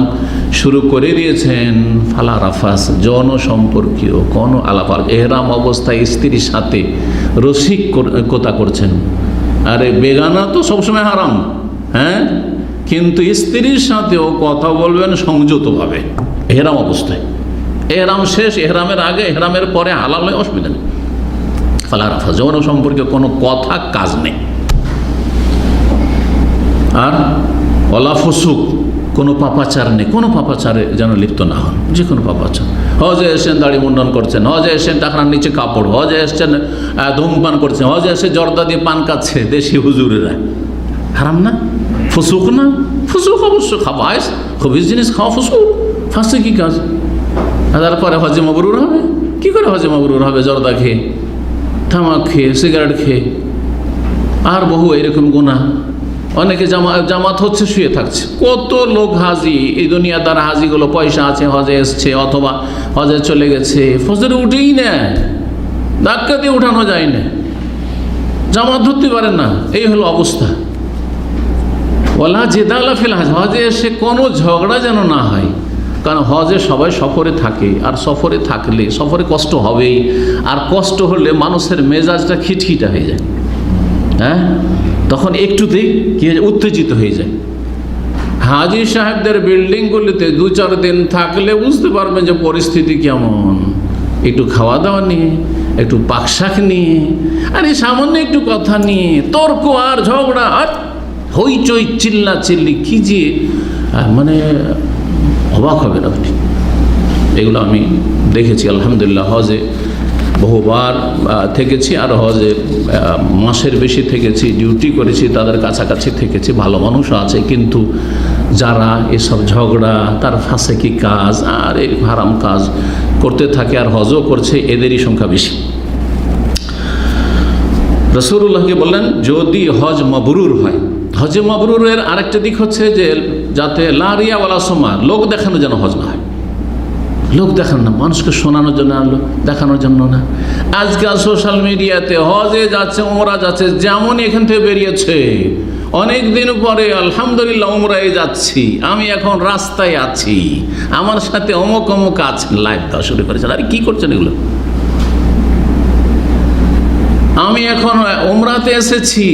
শুরু করে দিয়েছেন, ফালা রাফাস, যৌন সম্পর্কীয় কোনো আলাপ, ইহরাম অবস্থায় স্ত্রীর সাথে রসিকতা করছেন। আরে বেগানা তো সবসময় হারাম, কিন্তু স্ত্রীর সাথেও কথা বলবেন সংযতভাবে ইহরাম অবস্থায়। ইহরাম শেষ, ইহরামের আগে, ইহরামের পরে হালাল হয়, অসুবিধা নেই। ফালা রাফাস, যৌন সম্পর্কে কোনো কথা কাজ নেই। আর ওয়ালা ফুসুক, কোনো পাপাচার নেই, কোনো পাপাচারে যেন লিপ্ত না হন, যে কোনো পাপাচার। হজে এসেছেন দাড়ি মুন্ডন করছেন, হজে এসেছেন টাকার নিচে কাপড়, হজে এসেছেন ধূমপান করছেন, হজে এসে জর্দা দিয়ে পান খাচ্ছে দেশি হুজুরেরা, হারাম না? ফুসুক না? ফুসুক অবশ্য, খাবাইস খবিস জিনিস খাওয়া ফুসুক, ফাঁসে কি কাজ? তারপরে হজে মাবরুর হবে? কি করে হজে মাবরুর হবে? জর্দা খেয়ে, তামাক খেয়ে, সিগারেট খেয়ে, আর বহু এরকম গুনাহ। অনেকে জামাত হচ্ছে শুয়ে থাকছে। কত লোক হাজি, এই দুনিয়াদার হাজিগুলো পয়সা আছে, হজে এসছে অথবা হজে চলে গেছে, ফজরে উঠেই না, ধাক্কা দিয়ে উঠানো যায় না, জামাত ধরতে পারে না, এই হলো অবস্থা। ওয়ালা জিদালা ফিল হজ, হজে এসে কোনো ঝগড়া যেন না হয়, কারণ হজে সবাই সফরে থাকে, আর সফরে থাকলে সফরে কষ্ট হবেই, আর কষ্ট হলে মানুষের মেজাজটা খিটখিটা হয়ে যায়, তখন একটুতেই কি হয়ে যায়, উত্তেজিত হয়ে যায়। হাজি সাহেবদের বিল্ডিংগুলিতে 2-4 দিন থাকলে বুঝতে পারবেন যে পরিস্থিতি কেমন। একটু খাওয়া দাওয়া নিয়ে, একটু পাকশাক নিয়ে, আর এই সামান্য একটু কথা নিয়ে তর্ক আর ঝগড়া আর হইচই চিল্লা চিল্লি, কি যে মানে অবাক হবেন আপনি। এগুলো আমি দেখেছি আলহামদুলিল্লাহ, হজে বহুবার থেকেছি, আর হজে মাসের বেশি থেকেছি, ডিউটি করেছি, তাদের কাছাকাছি থেকেছি। ভালো মানুষও আছে, কিন্তু যারা এসব ঝগড়া, তার ফাঁসেকি কাজ আর এই হারাম কাজ করতে থাকে আর হজও করছে, এদেরই সংখ্যা বেশি। রাসূলুল্লাহকে বললেন যদি হজ মাবরুর হয়, হজে মাবরুরের আরেকটা দিক হচ্ছে যে যাতে লা রিয়া ওয়ালা সুমআ, লোক দেখানো যেন হজ না হয়। লোক দেখান না, মানুষকে শোনানোর জন্য আনলো, দেখানোর জন্য না। আজকাল সোশ্যাল মিডিয়াতে হজে যাচ্ছে, উমরা যাচ্ছে, যেমন এখান থেকে বেরিয়েছে, অনেক দিন পরে আলহামদুলিল্লাহ উমরায় যাচ্ছি, আমি এখন রাস্তায় আছি, আমার সাথে অমুক অমুক আছেন, লাইভ দেওয়া শুরু করেছেন। আরে কি করছেন এগুলো? আমি এখন উমরাতে এসেছি,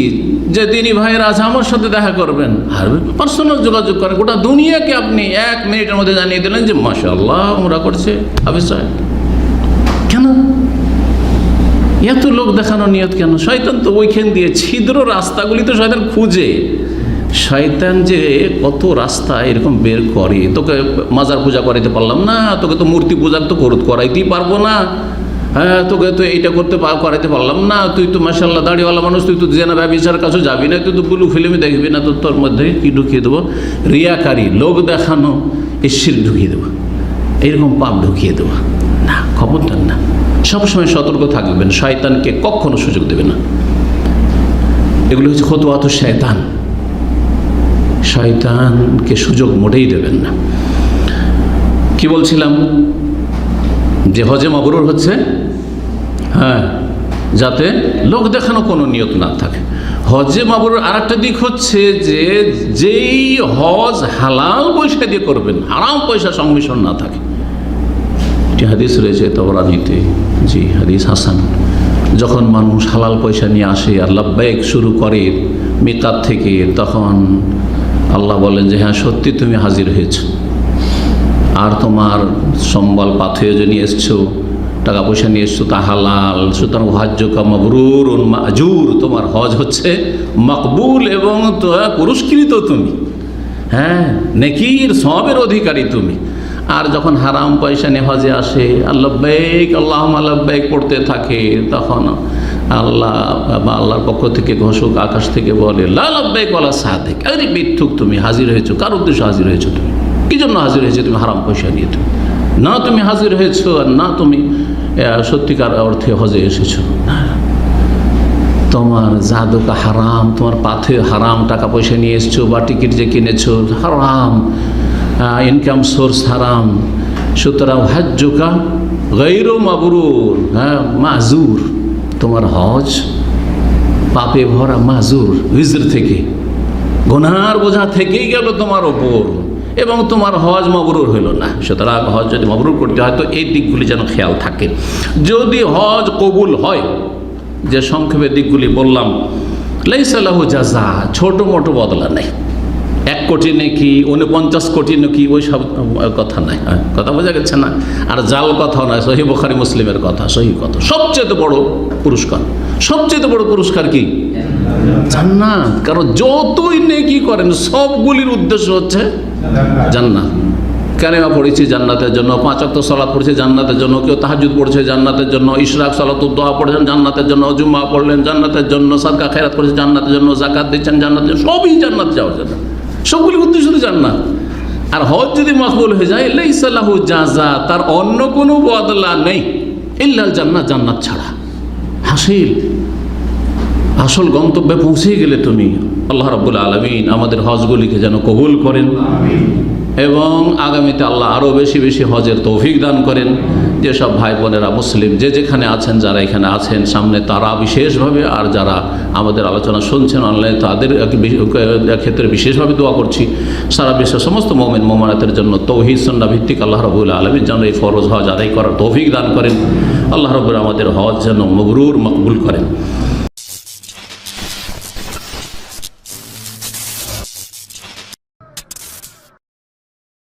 যে দিনী ভাইয়েরা আছে আমার সাথে দেখা করবেন, আর পার্সোনাল যোগাযোগ করেন, গোটা দুনিয়াকে আপনি 1 মিনিটের মধ্যে জানিয়ে দিলেন যে মাশাআল্লাহ উমরা করছে হাফেজ সাহেব। কেন এত লোক দেখানোর নিয়ত কেন? শয়তান তো ওইখান দিয়ে ছিদ্র রাস্তাগুলি তো শয়তান খুঁজে, শয়তান যে কত রাস্তা এরকম বের করে। তোকে মাজার পূজা করাইতে পারলাম না, তোকে তো মূর্তি পূজা তো করাইতেই পারবো না, তোকে তো এইটা করাইতে পারলাম না, তুই তো মাশাআল্লাহ দাড়িওয়ালা মানুষ, তুই তো জেনা ব্যভিচার কাছে যাবি না, তুই তো ব্লু ফিল্মে দেখবি না, তো তোর মধ্যে কি ঢুকিয়ে দেবো? রিয়াকারী, লোক দেখানো, শিরক ঢুকিয়ে দেবো, এইরকম পাপ ঢুকিয়ে দেবো না, খবরদার না। সবসময় সতর্ক থাকবেন, শয়তানকে কখনো সুযোগ দেবে না। এগুলো হচ্ছে খুতুওয়াত শয়তান, শয়তানকে সুযোগ মোটেই দেবেন না। কি বলছিলাম? যে হজে মাবরুর হচ্ছে যাতে লোক দেখানো কোনো নিয়ত না থাকে। হজে মাবরুর আর একটা দিক হচ্ছে যে যেই হজ হালাল পয়সা দিয়ে করবেন, হারাম পয়সা সংমিশ্রণ না থাকে। একটি হাদিস রয়েছে তাবরানীতে, জি হাদিস হাসান। যখন মানুষ হালাল পয়সা নিয়ে আসে আর লাব্বাইক শুরু করে মিকাত থেকে, তখন আল্লাহ বলেন যে হ্যাঁ সত্যি তুমি হাজির হয়েছো, আর তোমার সম্বল পাথেয় যে নিয়ে এসছো, টাকা পয়সা নিয়ে এসছো তা হালাল, সুতরাং হজ্জুকা মাবরুর মাজুর, তোমার হজ হচ্ছে মকবুল এবং পুরস্কৃত তুমি, হ্যাঁ নেকির সওয়াবের অধিকারী তুমি। আর যখন হারাম পয়সা নিয়ে হজে আসে আল্লাহবাইক আল্লাহুম্মা লাব্বাইক পড়তে থাকে, তখন আল্লাহর পক্ষ থেকে ঘোষক আকাশ থেকে বলে লা লাব্বাইক ওয়ালা সাদিক, আরে মিথ্যুক, তুমি হাজির হয়েছো, কার উদ্দেশ্যে হাজির হয়েছো, তুমি কি জন্য হাজির হয়েছো? তুমি হারাম পয়সা নিয়ে, তুমি না তুমি হাজির হয়েছো আর না তুমি সত্যিকার অর্থে হজে এসেছো। তোমার জাদুকা হারাম, তোমার পাথে হারাম, টাকা পয়সা নিয়ে এসছো বা টিকিট যে কিনেছো হারাম, ইনকাম সোর্স হারাম। সুতরাং হজ্জুকা গৈরু মাবরুর, হ্যাঁ মাজুর, তোমার হজ পাপে ভরা মাজুর, উজর থেকে, গুনার বোঝা থেকেই গেল তোমার ওপর, এবং তোমার হজ মাবরুর হইল না। সুতরাং হজ যদি মাবরুর করতে হয় তো এই দিকগুলি যেন খেয়াল থাকে। যদি হজ কবুল হয়, যে সংক্ষেপে দিকগুলি বললাম, লাইসা লাহু জাযা, ছোট মোটো বদলা নেই, 1 কোটি নাকি 49 কোটি নাকি ওই সব কথা নাই, কথা বোঝা গেছে না? আর জাল কথাও নয়, সহিহ বুখারী মুসলিমের কথা, সহি কথা। সবচেয়ে বড় পুরস্কার, সবচেয়ে বড় পুরস্কার কি? জান্নাত। কারণ যতই নেকি করেন সবগুলির উদ্দেশ্য হচ্ছে জান্নাত। কালেমা পড়েছি জান্নাতের জন্য, 5 ওয়াক্ত সালাত পড়েছে জান্নাতের জন্য, কেউ তাহাজ্জুদ পড়ছে জান্নাতের জন্য, ইশরাক সালাতুদ দোয়া পড়েছেন জান্নাতের জন্য, জুম্মা পড়লেন জান্নাতের জন্য, সাদকা খেরাত করেছে জান্নাতের জন্য, যাকাত দিচ্ছেন জান্নাতের জন্য, সবই জান্নাত যাওয়ার জন্য, সবগুলি উদ্দেশ্য শুধু জান্নাত। আর হজ যদি মকবুল হয়ে যায়, লাইসা লাহু জাযা, তার অন্য কোনো বদলা নেই, ইল্লাল জান্নাত, জান্নাত ছাড়া। হাসিল আসল গন্তব্যে পৌঁছে গেলে তুমি। আল্লাহ রাব্বুল আলামিন আমাদের হজগুলিকে যেন কবুল করেন এবং আগামীতে আল্লাহ আরও বেশি বেশি হজের তৌফিক দান করেন। যেসব ভাই বোনেরা মুসলিম যে যেখানে আছেন, যারা এখানে আছেন সামনে, তারা বিশেষভাবে, আর যারা আমাদের আলোচনা শুনছেন অনলাইনে, তাদের ক্ষেত্রে বিশেষভাবে দোয়া করছি। সারা বিশ্বের সমস্ত মুমিন মুমিনাতের জন্য তৌহিদ সুন্নাহ ভিত্তিক আল্লাহ রাব্বুল আলামিন যেন এই ফরজ হজ আদায় করার তৌফিক দান করেন। আল্লাহ রাব্বুল আমাদের হজ যেন মাবরুর মকবুল করেন।